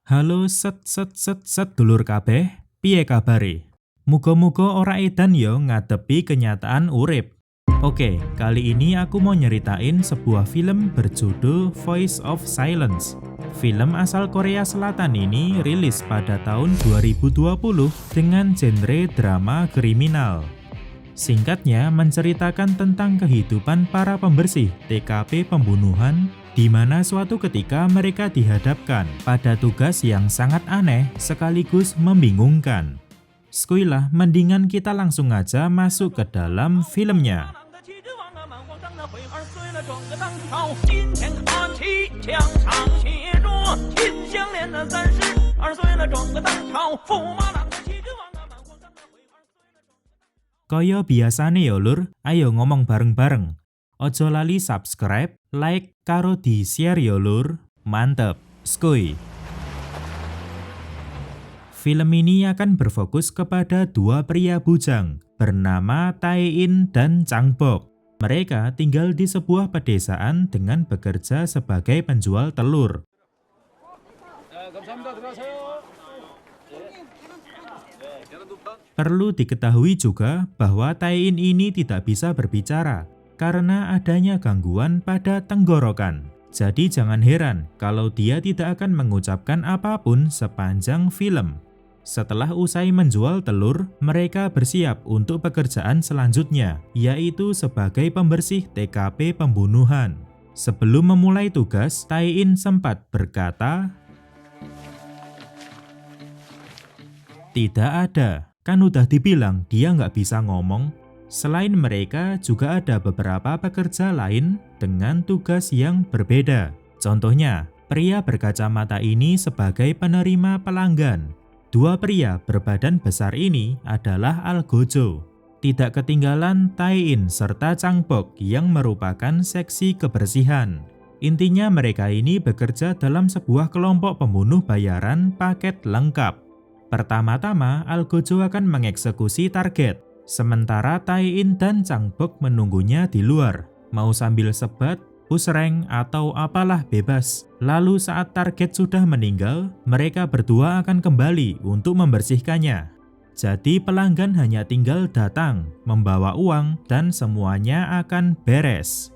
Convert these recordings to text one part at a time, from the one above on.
Halo set dulur kabeh, piye kabare? Muga-muga ora edan yo ngadepi kenyataan urip. Oke, kali ini aku mau nyeritain sebuah film berjudul Voice of Silence. Film asal Korea Selatan ini rilis pada tahun 2020 dengan genre drama kriminal. Singkatnya menceritakan tentang kehidupan para pembersih TKP pembunuhan di mana suatu ketika mereka dihadapkan pada tugas yang sangat aneh sekaligus membingungkan. Skuilah, mendingan kita langsung aja masuk ke dalam filmnya. Kaya biasane ya lur, ayo ngomong bareng-bareng. Ojo lali subscribe, like, karo di share ya lur. Mantep, skuy. Film ini akan berfokus kepada dua pria bujang bernama Tae-in dan Chang-bok. Mereka tinggal di sebuah pedesaan dengan bekerja sebagai penjual telur. Perlu diketahui juga bahwa Tae-in ini tidak bisa berbicara karena adanya gangguan pada tenggorokan. Jadi jangan heran kalau dia tidak akan mengucapkan apapun sepanjang film. Setelah usai menjual telur, mereka bersiap untuk pekerjaan selanjutnya, yaitu sebagai pembersih TKP pembunuhan. Sebelum memulai tugas, Tae-in sempat berkata, "Tidak ada. Kan udah dibilang dia nggak bisa ngomong." Selain mereka, juga ada beberapa pekerja lain dengan tugas yang berbeda. Contohnya, pria berkacamata ini sebagai penerima pelanggan. Dua pria berbadan besar ini adalah Al-gojo. Tidak ketinggalan Tae-in serta Chang-bok yang merupakan seksi kebersihan. Intinya mereka ini bekerja dalam sebuah kelompok pembunuh bayaran paket lengkap. Pertama-tama, Al-gojo akan mengeksekusi target, sementara Tae-in dan Chang-bok menunggunya di luar, mau sambil sebat, push rank, atau apalah bebas. Lalu saat target sudah meninggal, mereka berdua akan kembali untuk membersihkannya. Jadi pelanggan hanya tinggal datang, membawa uang, dan semuanya akan beres.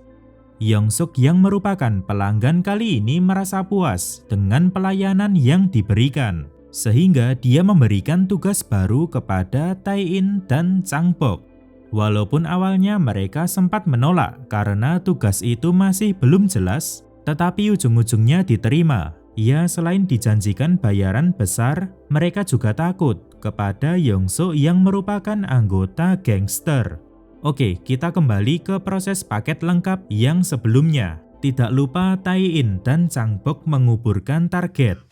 Yongsuk yang merupakan pelanggan kali ini merasa puas dengan pelayanan yang diberikan, sehingga dia memberikan tugas baru kepada Tae-in dan Chang-bok. Walaupun awalnya mereka sempat menolak karena tugas itu masih belum jelas, tetapi ujung-ujungnya diterima. Ya, selain dijanjikan bayaran besar, mereka juga takut kepada Yongsuk yang merupakan anggota gangster. Oke, kita kembali ke proses paket lengkap yang sebelumnya. Tidak lupa Tae-in dan Chang-bok menguburkan target.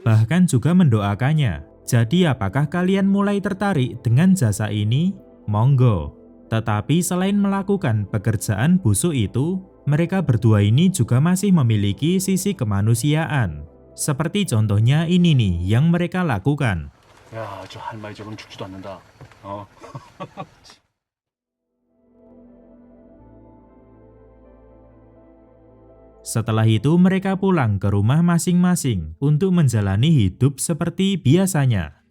Bahkan juga mendoakannya. Jadi apakah kalian mulai tertarik dengan jasa ini? Monggo. Tetapi selain melakukan pekerjaan busuk itu, mereka berdua ini juga masih memiliki sisi kemanusiaan. Seperti contohnya ini nih yang mereka lakukan. 야, 저 할머니 저건 죽지도 않는다. Setelah itu mereka pulang ke rumah masing-masing untuk menjalani hidup seperti biasanya.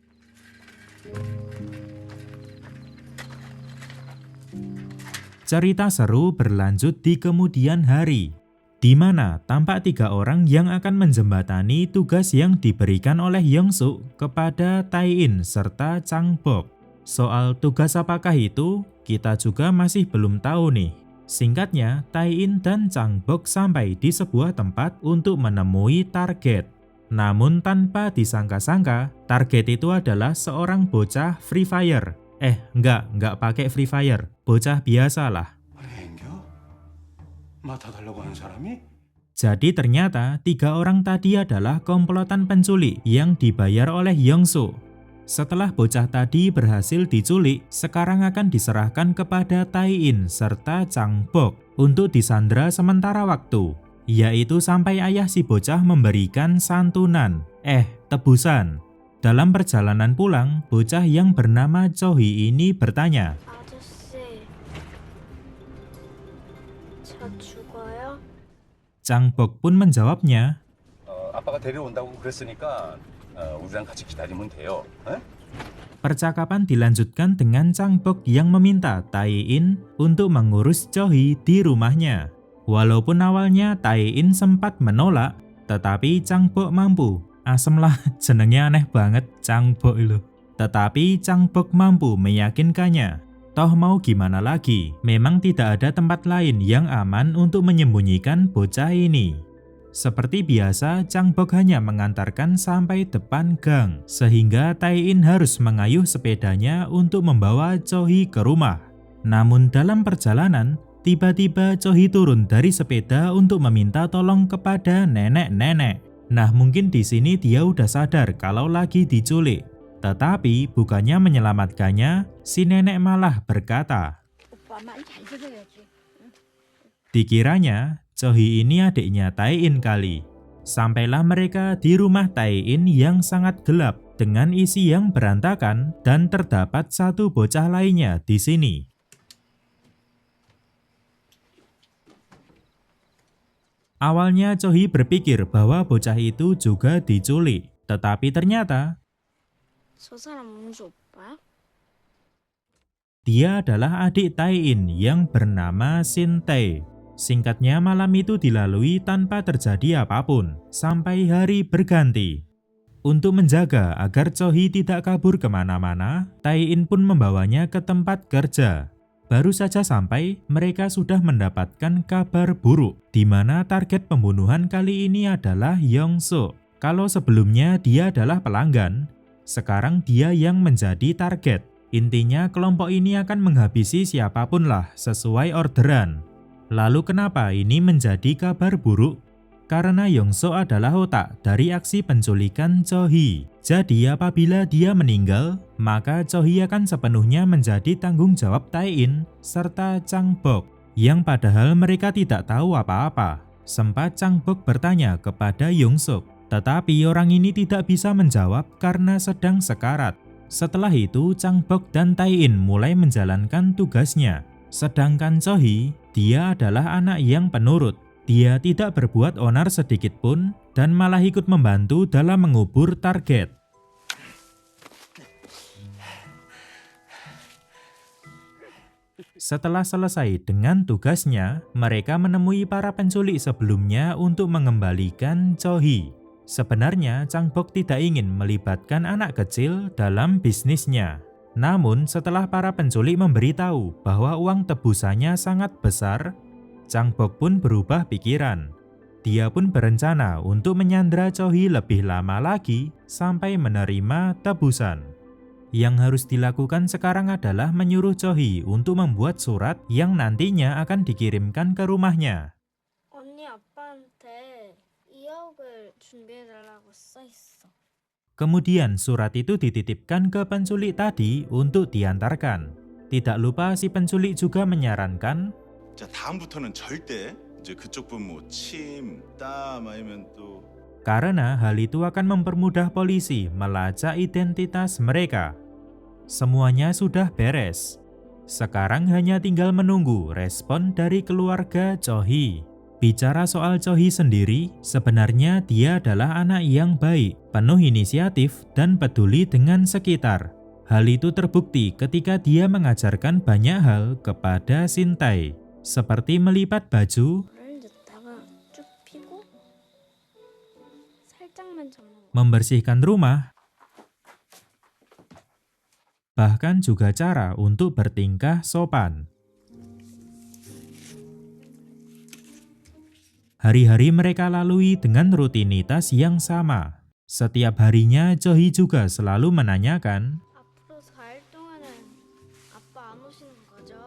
Cerita seru berlanjut di kemudian hari, di mana tampak tiga orang yang akan menjembatani tugas yang diberikan oleh Yongsuk kepada Tae-in serta Chang-bok. Soal tugas apakah itu, kita juga masih belum tahu nih. Singkatnya, Tae-in dan Chang-bok sampai di sebuah tempat untuk menemui target. Namun tanpa disangka-sangka, target itu adalah seorang bocah Free Fire. Enggak pakai Free Fire, bocah biasalah. Jadi ternyata tiga orang tadi adalah komplotan penculik yang dibayar oleh Yongsuk. Setelah bocah tadi berhasil diculik, sekarang akan diserahkan kepada Tae-in serta Chang-bok untuk disandra sementara waktu, yaitu sampai ayah si bocah memberikan santunan, tebusan. Dalam perjalanan pulang, bocah yang bernama Chohee ini bertanya, 아저씨, 저 죽어요? Chang Bok pun menjawabnya, 아빠가 데려온다고 그랬으니까 우리랑 같이 기다리면 돼요. 에? Percakapan dilanjutkan dengan Chang Bok yang meminta Tai In untuk mengurus Cho-hee di rumahnya. Walaupun awalnya Tai In sempat menolak, tetapi Chang Bok mampu. Asem lah, jenengnya aneh banget, Chang Bok itu. Tetapi Chang Bok mampu meyakinkannya. Toh mau gimana lagi, memang tidak ada tempat lain yang aman untuk menyembunyikan bocah ini. Seperti biasa, Chang Bok hanya mengantarkan sampai depan gang, sehingga Tai In harus mengayuh sepedanya untuk membawa Cho-hee ke rumah. Namun dalam perjalanan, tiba-tiba Cho-hee turun dari sepeda untuk meminta tolong kepada nenek-nenek. Nah, mungkin di sini dia udah sadar kalau lagi diculik. Tetapi bukannya menyelamatkannya, si nenek malah berkata, dikiranya Cho-hee ini adiknya Tai In kali. Sampailah mereka di rumah Tai In yang sangat gelap dengan isi yang berantakan dan terdapat satu bocah lainnya di sini. Awalnya Cho-hee berpikir bahwa bocah itu juga diculik, tetapi ternyata dia adalah adik Tai In yang bernama Shin Tae. Singkatnya, malam itu dilalui tanpa terjadi apapun, sampai hari berganti. Untuk menjaga agar Cho-hee tidak kabur kemana-mana, Tai In pun membawanya ke tempat kerja. Baru saja sampai, mereka sudah mendapatkan kabar buruk, di mana target pembunuhan kali ini adalah Yong-suk. Kalau sebelumnya dia adalah pelanggan, sekarang dia yang menjadi target. Intinya kelompok ini akan menghabisi siapapun lah sesuai orderan. Lalu kenapa ini menjadi kabar buruk? Karena Yong-suk adalah otak dari aksi penculikan Cho-hee. Jadi apabila dia meninggal, maka Cho-hee akan sepenuhnya menjadi tanggung jawab Tai In serta Chang Bok, yang padahal mereka tidak tahu apa-apa. Sempat Chang Bok bertanya kepada Yong-suk, tetapi orang ini tidak bisa menjawab karena sedang sekarat. Setelah itu Chang Bok dan Tai In mulai menjalankan tugasnya. Sedangkan Cho-hee, dia adalah anak yang penurut. Dia tidak berbuat onar sedikit pun dan malah ikut membantu dalam mengubur target. Setelah selesai dengan tugasnya, mereka menemui para penculik sebelumnya untuk mengembalikan Cho-hee. Sebenarnya Chang Bok tidak ingin melibatkan anak kecil dalam bisnisnya. Namun setelah para penculik memberitahu bahwa uang tebusannya sangat besar, Chang Bok pun berubah pikiran. Dia pun berencana untuk menyandra Cho-hee lebih lama lagi sampai menerima tebusan. Yang harus dilakukan sekarang adalah menyuruh Cho-hee untuk membuat surat yang nantinya akan dikirimkan ke rumahnya. 언니 아빠한테 2억을 준비해달라고 써있어. Kemudian surat itu dititipkan ke penculik tadi untuk diantarkan. Tidak lupa si penculik juga menyarankan, 자, 다음부터는 절대 이제 그쪽 부모 침, 땀 아니면 또 karena hal itu akan mempermudah polisi melacak identitas mereka. Semuanya sudah beres. Sekarang hanya tinggal menunggu respon dari keluarga Cho-hee. Bicara soal Cho-hee sendiri, sebenarnya dia adalah anak yang baik, penuh inisiatif, dan peduli dengan sekitar. Hal itu terbukti ketika dia mengajarkan banyak hal kepada Shin Tae, seperti melipat baju, 물을 넣다가 쭉 피고 살짝만 접는 거. membersihkan rumah, bahkan juga cara untuk bertingkah sopan. Hari-hari mereka lalui dengan rutinitas yang sama. Setiap harinya Cho-hee juga selalu menanyakan, 앞으로 4일 동안은 아빠 안 오시는 거죠?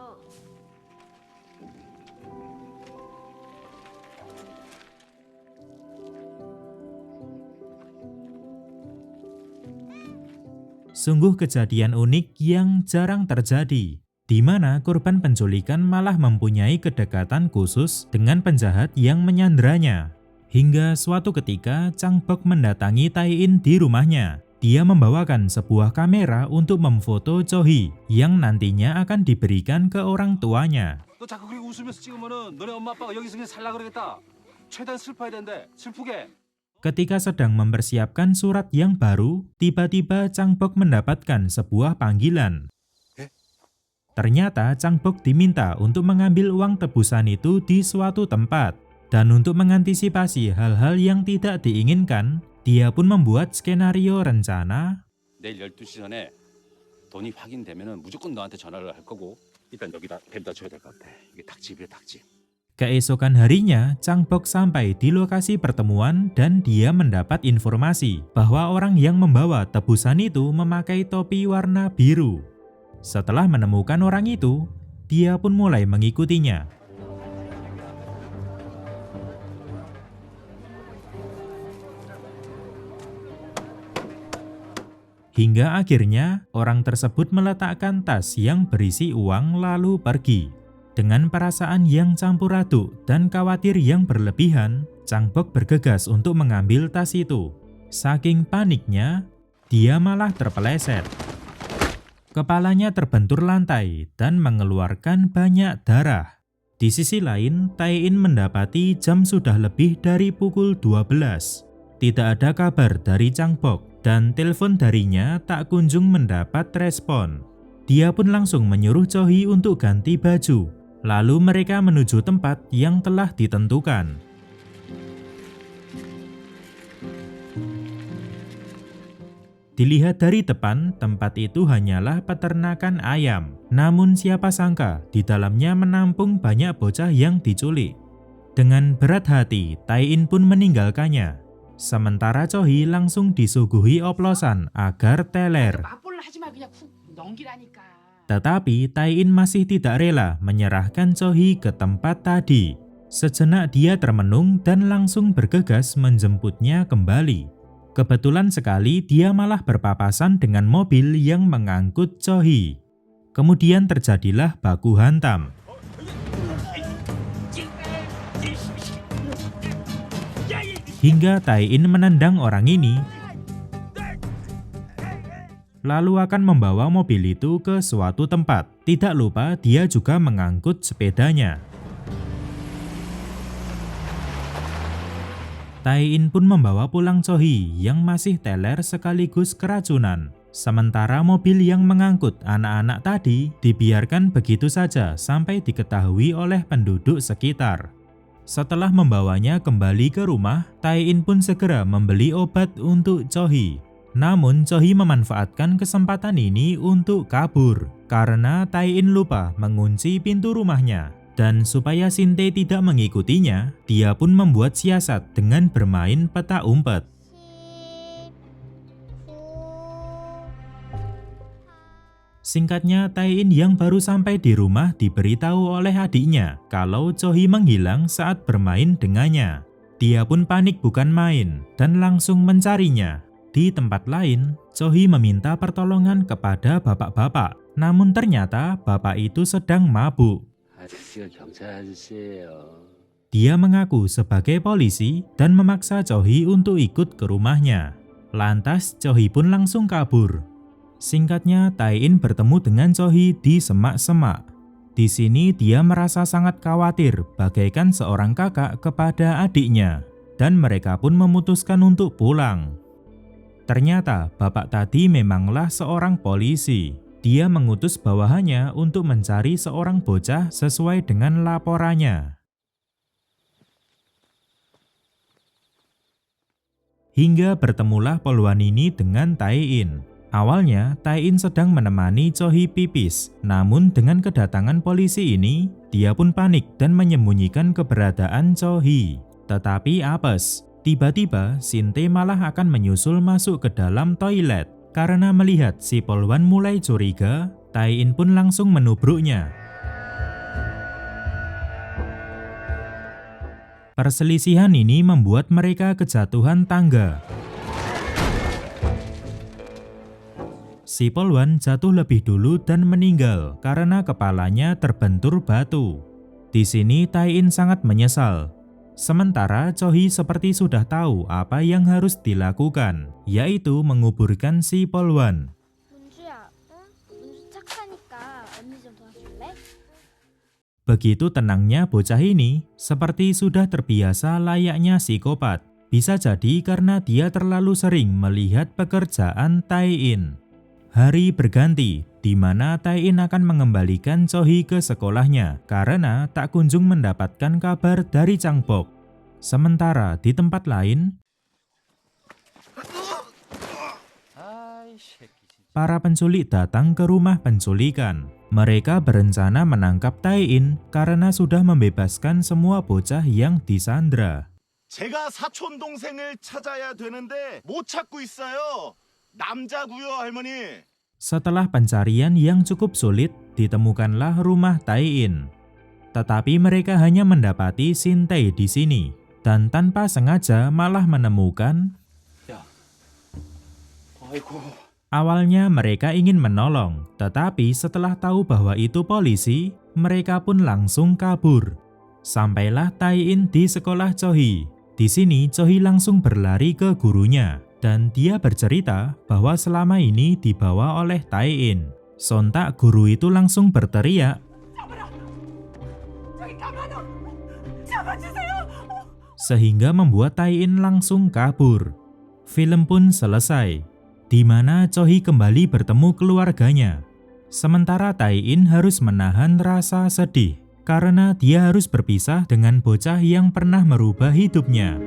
sungguh kejadian unik yang jarang terjadi, di mana korban penculikan malah mempunyai kedekatan khusus dengan penjahat yang menyandranya. Hingga suatu ketika Chang Bok mendatangi Tai In di rumahnya. Dia membawakan sebuah kamera untuk memfoto Cho-hee yang nantinya akan diberikan ke orang tuanya. 너 자꾸 그렇게 웃으면서 찍으면은 너네 엄마 아빠가 여기서 그냥 살라 그러겠다. 최대한 슬퍼야 되는데 슬프게. Ketika sedang mempersiapkan surat yang baru, tiba-tiba Changbok mendapatkan sebuah panggilan. Ternyata Changbok diminta untuk mengambil uang tebusan itu di suatu tempat. Dan untuk mengantisipasi hal-hal yang tidak diinginkan, dia pun membuat skenario rencana. 내일 12시 전에 돈이 확인되면은 무조건 너한테 전화를 할 거고 일단 여기다 데려다 줘야 될 것 같아. 이게 닭집이야 닭집. Keesokan harinya, Changbok sampai di lokasi pertemuan dan dia mendapat informasi bahwa orang yang membawa tebusan itu memakai topi warna biru. Setelah menemukan orang itu, dia pun mulai mengikutinya. Hingga akhirnya, orang tersebut meletakkan tas yang berisi uang lalu pergi. Dengan perasaan yang campur aduk dan khawatir yang berlebihan, Changbok bergegas untuk mengambil tas itu. Saking paniknya, dia malah terpeleset. Kepalanya terbentur lantai dan mengeluarkan banyak darah. Di sisi lain, Tai-in mendapati jam sudah lebih dari pukul 12. Tidak ada kabar dari Changbok dan telepon darinya tak kunjung mendapat respon. Dia pun langsung menyuruh Cho-hee untuk ganti baju. Lalu mereka menuju tempat yang telah ditentukan. Dilihat dari depan, tempat itu hanyalah peternakan ayam. Namun siapa sangka, di dalamnya menampung banyak bocah yang diculik. Dengan berat hati, Tai-in pun meninggalkannya. Sementara Cho-hee langsung disuguhi oplosan agar teler. Tetapi Tai-in masih tidak rela menyerahkan Cho-hee ke tempat tadi. Sejenak dia termenung dan langsung bergegas menjemputnya kembali. Kebetulan sekali dia malah berpapasan dengan mobil yang mengangkut Cho-hee. Kemudian terjadilah baku hantam. Hingga Tai-in menendang orang ini, lalu akan membawa mobil itu ke suatu tempat. Tidak lupa dia juga mengangkut sepedanya. Tai-in pun membawa pulang Cho-hee yang masih teler sekaligus keracunan. Sementara mobil yang mengangkut anak-anak tadi dibiarkan begitu saja sampai diketahui oleh penduduk sekitar. Setelah membawanya kembali ke rumah, Tai-in pun segera membeli obat untuk Cho-hee. Namun Cho-hee memanfaatkan kesempatan ini untuk kabur karena Tai-in lupa mengunci pintu rumahnya. Dan supaya Shin-tae tidak mengikutinya, dia pun membuat siasat dengan bermain peta umpet. Singkatnya, Tai-in yang baru sampai di rumah diberitahu oleh adiknya kalau Cho-hee menghilang saat bermain dengannya. Dia pun panik bukan main dan langsung mencarinya. Di tempat lain, Cho-hee meminta pertolongan kepada bapak-bapak. Namun ternyata bapak itu sedang mabuk. Dia mengaku sebagai polisi dan memaksa Cho-hee untuk ikut ke rumahnya. Lantas Cho-hee pun langsung kabur. Singkatnya, Tai-in bertemu dengan Cho-hee di semak-semak. Di sini dia merasa sangat khawatir bagaikan seorang kakak kepada adiknya. Dan mereka pun memutuskan untuk pulang. Ternyata bapak tadi memanglah seorang polisi. Dia mengutus bawahannya untuk mencari seorang bocah sesuai dengan laporannya. Hingga bertemulah poluan ini dengan Tai-in. Awalnya, Tai-in sedang menemani Cho-hee pipis. Namun dengan kedatangan polisi ini, dia pun panik dan menyembunyikan keberadaan Cho-hee. Tetapi apes, tiba-tiba Shin-tae malah akan menyusul masuk ke dalam toilet. Karena melihat si poluan mulai curiga, Tai-in pun langsung menubruknya. Perselisihan ini membuat mereka kejatuhan tangga. Si poluan jatuh lebih dulu dan meninggal karena kepalanya terbentur batu. Di sini Tai-in sangat menyesal. Sementara Cho-hee seperti sudah tahu apa yang harus dilakukan, yaitu menguburkan si poluan. 문주야, 응? 문주 착하니까 언니 좀 도와줄래? Begitu tenangnya bocah ini, seperti sudah terbiasa layaknya psikopat. Bisa jadi karena dia terlalu sering melihat pekerjaan Tai-in. Hari berganti, di mana Tai-in akan mengembalikan Cho-hee ke sekolahnya karena tak kunjung mendapatkan kabar dari Chang-bok. Sementara di tempat lain, para penculik datang ke rumah penculikan. Mereka berencana menangkap Tai-in karena sudah membebaskan semua bocah yang disandra. 제가 사촌 동생을 찾아야 되는데 못 찾고 있어요. 남자고요, 할머니. Setelah pencarian yang cukup sulit, ditemukanlah rumah Tai-in. Tetapi mereka hanya mendapati Shin Tae di sini dan tanpa sengaja malah menemukan. 아이고. Awalnya mereka ingin menolong, tetapi setelah tahu bahwa itu polisi, mereka pun langsung kabur. Sampailah Tai-in di sekolah Cho-hee. Di sini Cho-hee langsung berlari ke gurunya dan dia bercerita bahwa selama ini dibawa oleh Tai-in. Sontak guru itu langsung berteriak, sehingga membuat Tai-in langsung kabur. Film pun selesai, di mana Cho-hee kembali bertemu keluarganya. Sementara Tai-in harus menahan rasa sedih karena dia harus berpisah dengan bocah yang pernah merubah hidupnya.